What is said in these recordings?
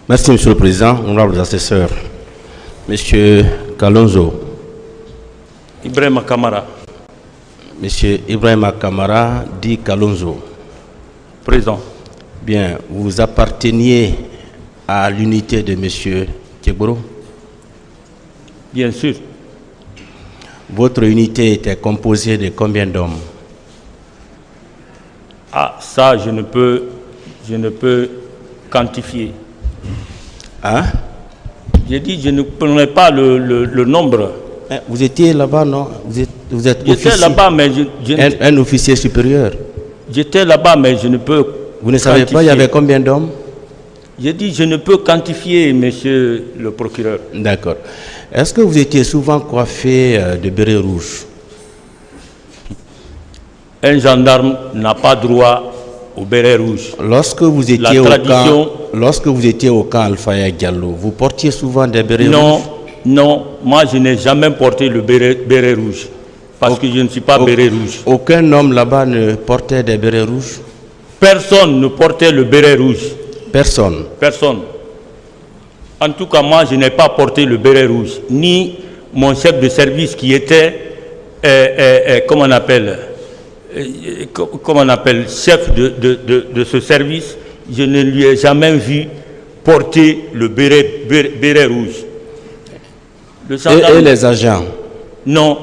Merci, Monsieur le Président, honorables assesseurs. Monsieur Kalonzo. Ibrahim Kamara. Monsieur Ibrahim Kamara dit Kalonzo. Présent. Bien, vous apparteniez à l'unité de Monsieur Kegboro? Bien sûr. Votre unité était composée de combien d'hommes? Ah, ça, je ne peux quantifier. Hein? J'ai dit, je ne connais pas le nombre. Vous étiez là-bas, non? Vous êtes officier. J'étais là-bas, mais un officier supérieur. J'étais là-bas, mais je ne peux. Vous ne savez pas, il y avait combien d'hommes? J'ai dit, je ne peux quantifier, monsieur le procureur. D'accord. Est-ce que vous étiez souvent coiffé de béret rouge? Un gendarme n'a pas droit au béret rouge. Lorsque vous étiez au camp Alfaya Diallo, vous portiez souvent des bérets rouges? Non, moi je n'ai jamais porté le béret rouge. Parce que je ne suis pas béret rouge. Aucun homme là-bas ne portait des bérets rouges? Personne ne portait le béret rouge. Personne? Personne. En tout cas, moi je n'ai pas porté le béret rouge. Ni mon chef de service qui était, comment on appelle, chef de ce service, je ne lui ai jamais vu porter le béret rouge. Et les agents? Non.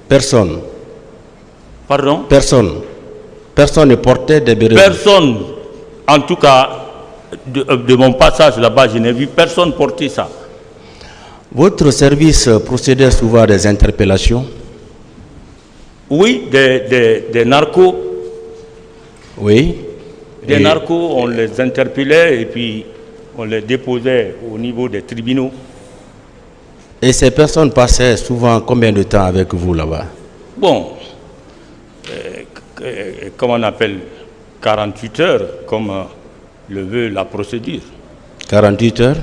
Personne? Pardon? Personne? Personne ne portait des bérets rouges? Personne. En tout cas, de mon passage là-bas, je n'ai vu personne porter ça. Votre service procédait souvent à des interpellations? Oui, des narcos. Oui. Des narcos, on les interpellait et puis on les déposait au niveau des tribunaux. Et ces personnes passaient souvent combien de temps avec vous là-bas? Bon, comment on appelle, 48 heures, comme le veut la procédure. 48 heures?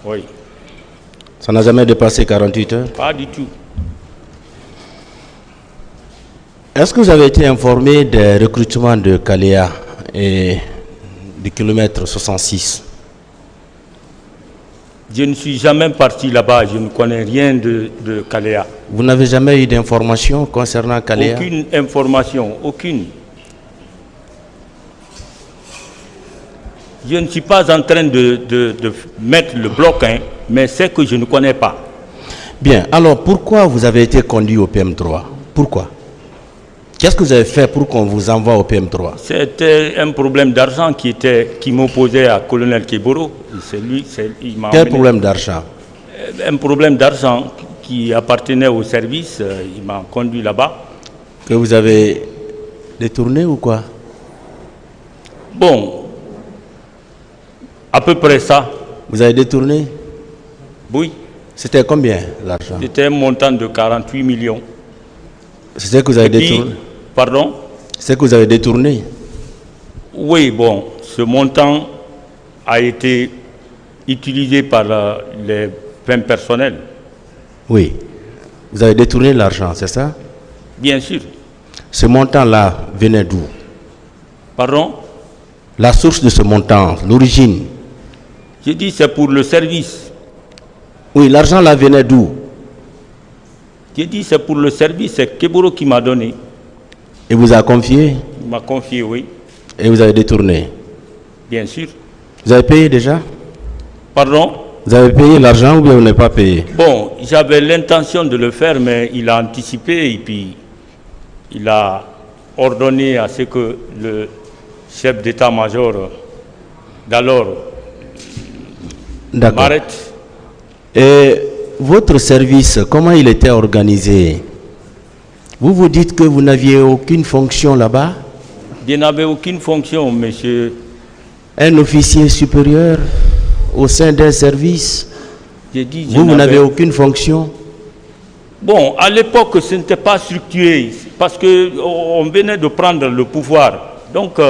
Oui. Ça n'a jamais dépassé 48 heures? Pas du tout. Est-ce que vous avez été informé des recrutements de Kaléa et du kilomètre 66? Je ne suis jamais parti là-bas, je ne connais rien de Kaléa. Vous n'avez jamais eu d'informations concernant Kaléa? Aucune information, aucune. Je ne suis pas en train de mettre le bloc, hein, mais c'est que je ne connais pas. Bien, alors pourquoi vous avez été conduit au PM3? Pourquoi? Qu'est-ce que vous avez fait pour qu'on vous envoie au PM3? C'était un problème d'argent qui m'opposait à colonel Kegboro. Quel problème d'argent? Un problème d'argent qui appartenait au service. Il m'a conduit là-bas. Que vous avez détourné ou quoi? Bon, à peu près ça. Vous avez détourné? Oui. C'était combien l'argent? C'était un montant de 48 millions. C'est ce que vous avez détourné? Pardon? C'est ce que vous avez détourné? Oui, bon, ce montant a été utilisé par les fins personnelles. Oui. Vous avez détourné l'argent, c'est ça? Bien sûr. Ce montant-là venait d'où? Pardon? La source de ce montant, l'origine? J'ai dit c'est pour le service. Oui, l'argent là venait d'où? J'ai dit c'est pour le service, c'est Kegboro qui m'a donné. Et vous a confié? Il m'a confié, oui. Et vous avez détourné? Bien sûr. Vous avez payé déjà? Pardon? Vous avez payé l'argent ou bien vous n'avez pas payé? Bon, j'avais l'intention de le faire, mais il a anticipé et puis il a ordonné à ce que le chef d'état-major d'alors m'arrête. Et votre service, comment il était organisé? Vous vous dites que vous n'aviez aucune fonction là-bas? Je n'avais aucune fonction, monsieur. Un officier supérieur au sein d'un service? Vous n'avez aucune fonction? Bon, à l'époque, ce n'était pas structuré, parce qu'on venait de prendre le pouvoir. Donc,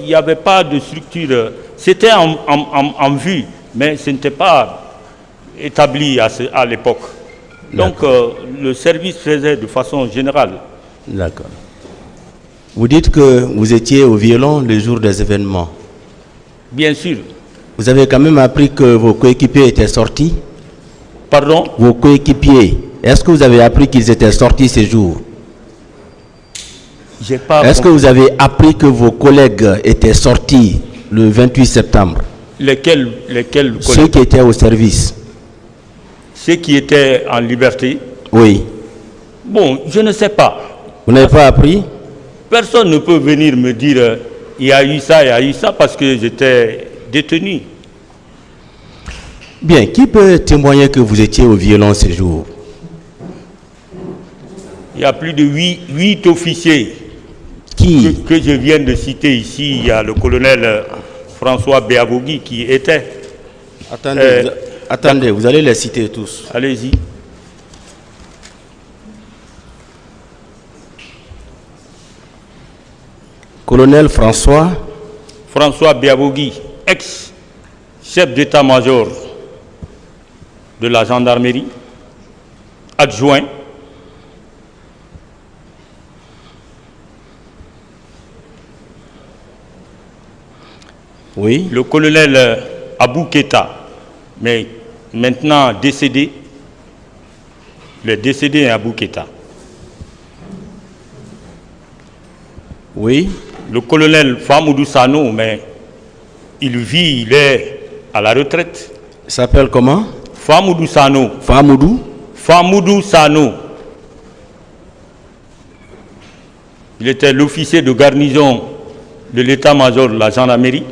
il n'y avait pas de structure. C'était en vue, mais ce n'était pas établi à l'époque. Donc, le service faisait de façon générale. D'accord. Vous dites que vous étiez au violon le jour des événements? Bien sûr. Vous avez quand même appris que vos coéquipiers étaient sortis? Pardon? Vos coéquipiers, est-ce que vous avez appris qu'ils étaient sortis ces jours? Est-ce que vous avez appris que vos collègues étaient sortis le 28 septembre? Lesquels collègues? Ceux qui étaient au service. Ceux qui étaient en liberté? Oui. Bon, je ne sais pas. Vous n'avez pas appris? Personne ne peut venir me dire il y a eu ça, parce que j'étais détenu. Bien, qui peut témoigner que vous étiez au violon ces jours? Il y a plus de 8 officiers que je viens de citer ici. Il y a le colonel François Béabogui qui était. Attendez, vous allez les citer tous. Allez-y. Colonel François Béabogui, ex-chef d'état-major de la gendarmerie, adjoint. Oui. Le colonel Abou Keita, mais maintenant décédé. Le décédé est Abou Keita. Oui. Le colonel Famoudou Sano, mais il est à la retraite. Il s'appelle comment? Famoudou Sano. Famoudou Sano. Il était l'officier de garnison de l'état-major de la gendarmerie.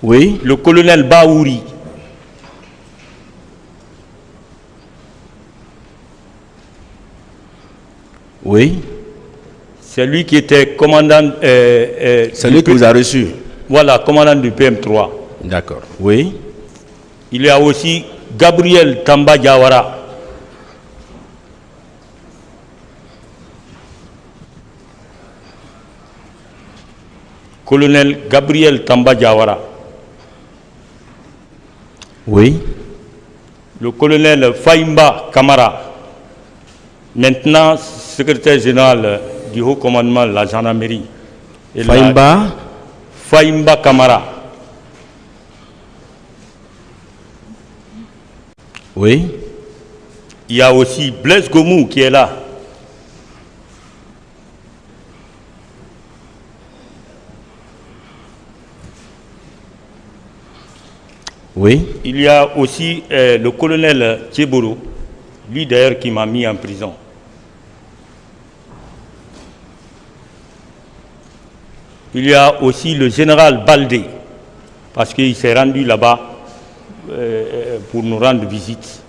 Oui. Le colonel Baouri. Oui. C'est lui qui était commandant... c'est lui qui vous a reçu? Voilà, commandant du PM3. D'accord. Oui. Il y a aussi Gabriel Tamba Diawara. Colonel Gabriel Tamba Diawara. Oui. Le colonel Faimba Kamara, maintenant secrétaire général du haut commandement de la gendarmerie. Faimba Kamara. Oui. Il y a aussi Blaise Gomou qui est là. Oui. Il y a aussi le colonel Tcheboro, lui d'ailleurs qui m'a mis en prison. Il y a aussi le général Baldé, parce qu'il s'est rendu là-bas pour nous rendre visite.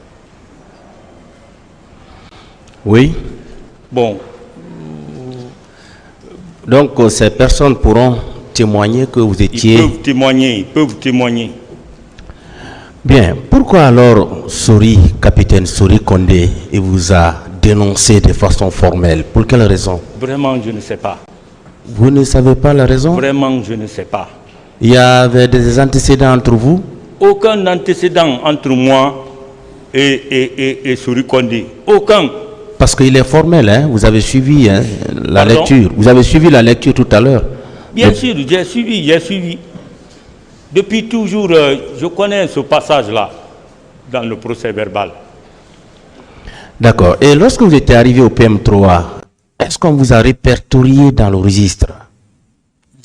Oui. Bon. Donc ces personnes pourront témoigner que vous étiez... Ils peuvent témoigner. Bien. Pourquoi alors capitaine Sori Kondé, il vous a dénoncé de façon formelle? Pour quelle raison? Vraiment, je ne sais pas. Vous ne savez pas la raison? Vraiment, je ne sais pas. Il y avait des antécédents entre vous? Aucun antécédent entre moi et Sori Kondé. Aucun. Parce qu'il est formel, hein? Vous avez suivi la lecture. Vous avez suivi la lecture tout à l'heure. Bien sûr, j'ai suivi. Depuis toujours, je connais ce passage-là dans le procès verbal. D'accord. Et lorsque vous étiez arrivé au PM3, est-ce qu'on vous a répertorié dans le registre?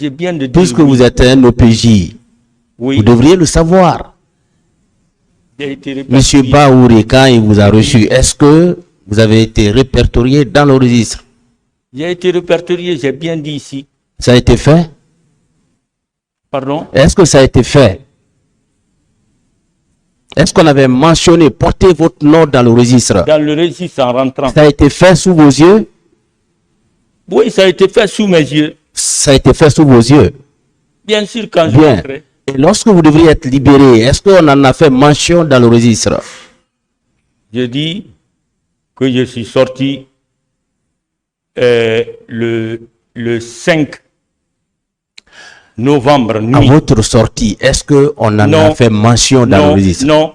J'ai bien de dire. Puisque vous êtes un OPJ, oui. Vous devriez le savoir. Monsieur Baouri, quand il vous a reçu, est-ce que vous avez été répertorié dans le registre? J'ai été répertorié, j'ai bien dit ici. Ça a été fait? Pardon? Est-ce que ça a été fait? Est-ce qu'on avait mentionné, porté votre nom dans le registre? Dans le registre en rentrant. Ça a été fait sous vos yeux? Oui, ça a été fait sous mes yeux. Ça a été fait sous vos yeux? Bien sûr, quand je rentrais. Et lorsque vous devriez être libéré, est-ce qu'on en a fait mention dans le registre? Je dis que je suis sorti le 5 novembre nuit. À votre sortie, est-ce qu'on en a fait mention dans le registre? Non.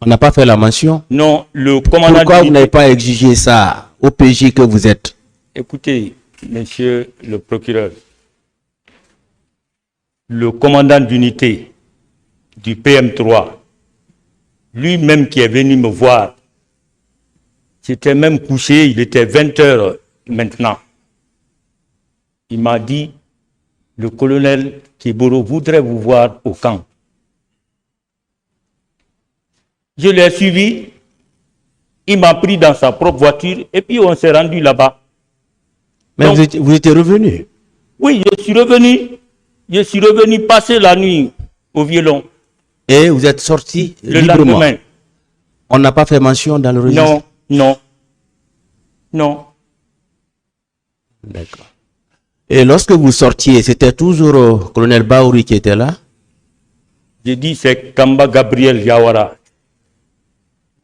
On n'a pas fait la mention? Non, le commandant... Pourquoi vous n'avez pas exigé ça au PJ que vous êtes? Écoutez, monsieur le procureur, le commandant d'unité du PM3, lui-même qui est venu me voir, j'étais même couché, il était 20 heures maintenant. Il m'a dit, le colonel Keboro voudrait vous voir au camp. Je l'ai suivi, il m'a pris dans sa propre voiture et puis on s'est rendu là-bas. Mais donc, vous étiez revenu? Oui, je suis revenu passer la nuit au violon. Et vous êtes sorti le librement? Lendemain. On n'a pas fait mention dans le registre? Non. D'accord. Et lorsque vous sortiez, c'était toujours le colonel Baouri qui était là? J'ai dit c'est Kamba Gabriel Yawara.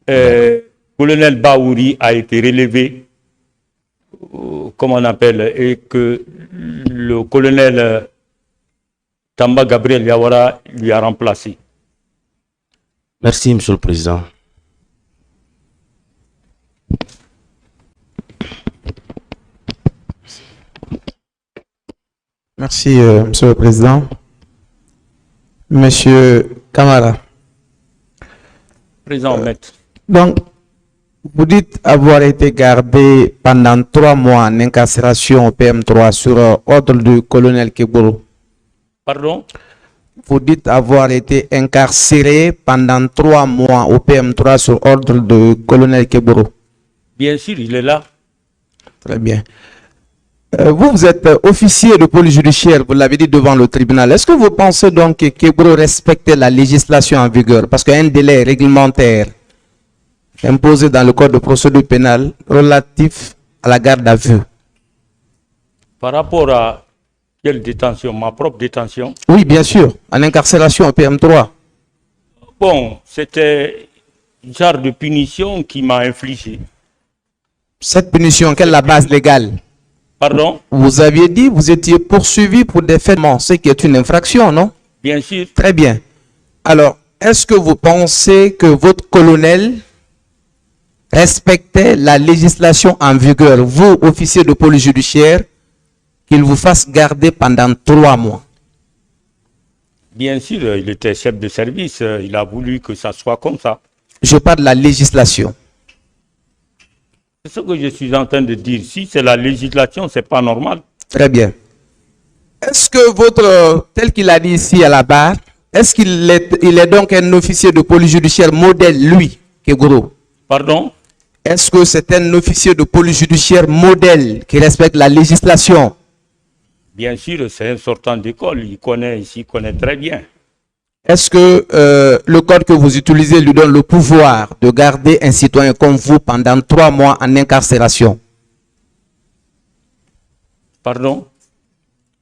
Colonel Baouri a été relevé, comment on appelle, et que le colonel Kamba Gabriel Yawara lui a remplacé. Merci, Monsieur le Président. Merci, Monsieur le Président. Monsieur Camara. Président Maître. Donc, vous dites avoir été gardé pendant 3 mois en incarcération au PM3 sur ordre du colonel Keboro. Pardon? Vous dites avoir été incarcéré pendant 3 mois au PM3 sur ordre du colonel Keboro. Bien sûr, il est là. Très bien. Vous êtes officier de police judiciaire, vous l'avez dit devant le tribunal. Est-ce que vous pensez donc que Keboro respectait la législation en vigueur? Parce qu'un délai réglementaire imposé dans le code de procédure pénale relatif à la garde à vue. Par rapport à quelle détention? Ma propre détention? Oui, bien sûr, en incarcération au PM3. Bon, c'était un genre de punition qui m'a infligé. Cette punition, quelle est la base légale? Pardon? Vous aviez dit que vous étiez poursuivi pour des faits, ce qui est une infraction, non? Bien sûr. Très bien. Alors, est-ce que vous pensez que votre colonel respectait la législation en vigueur, vous, officier de police judiciaire, qu'il vous fasse garder pendant 3 mois? Bien sûr, il était chef de service, il a voulu que ça soit comme ça. Je parle de la législation. C'est ce que je suis en train de dire. Si c'est la législation, c'est pas normal. Très bien. Est-ce que votre, tel qu'il a dit ici à la barre, est-ce qu'il est donc un officier de police judiciaire modèle, lui, Keboro? Pardon? Est-ce que c'est un officier de police judiciaire modèle qui respecte la législation? Bien sûr, c'est un sortant d'école, il connaît très bien. Est-ce que le code que vous utilisez lui donne le pouvoir de garder un citoyen comme vous pendant 3 mois en incarcération? Pardon?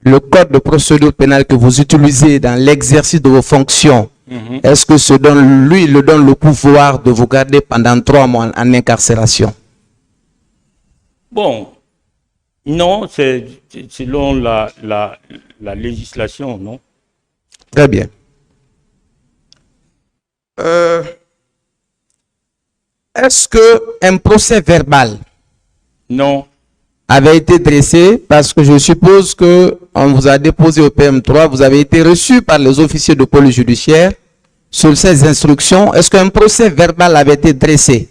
Le code de procédure pénale que vous utilisez dans l'exercice de vos fonctions, est-ce que lui le donne le pouvoir de vous garder pendant 3 mois en incarcération? Bon, non, c'est selon la législation, non? Très bien. Est-ce qu'un procès verbal avait été dressé? Parce que je suppose qu'on vous a déposé au PM3, vous avez été reçu par les officiers de police judiciaire sur ces instructions. Est-ce qu'un procès verbal avait été dressé?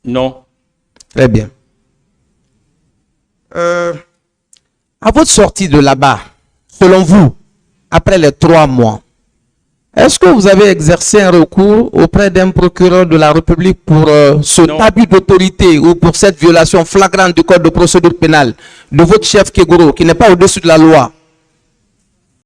Non. Très bien. À votre sortie de là-bas, selon vous, après les 3 mois, est-ce que vous avez exercé un recours auprès d'un procureur de la République pour ce abus d'autorité ou pour cette violation flagrante du code de procédure pénale de votre chef Keboro, qui n'est pas au-dessus de la loi?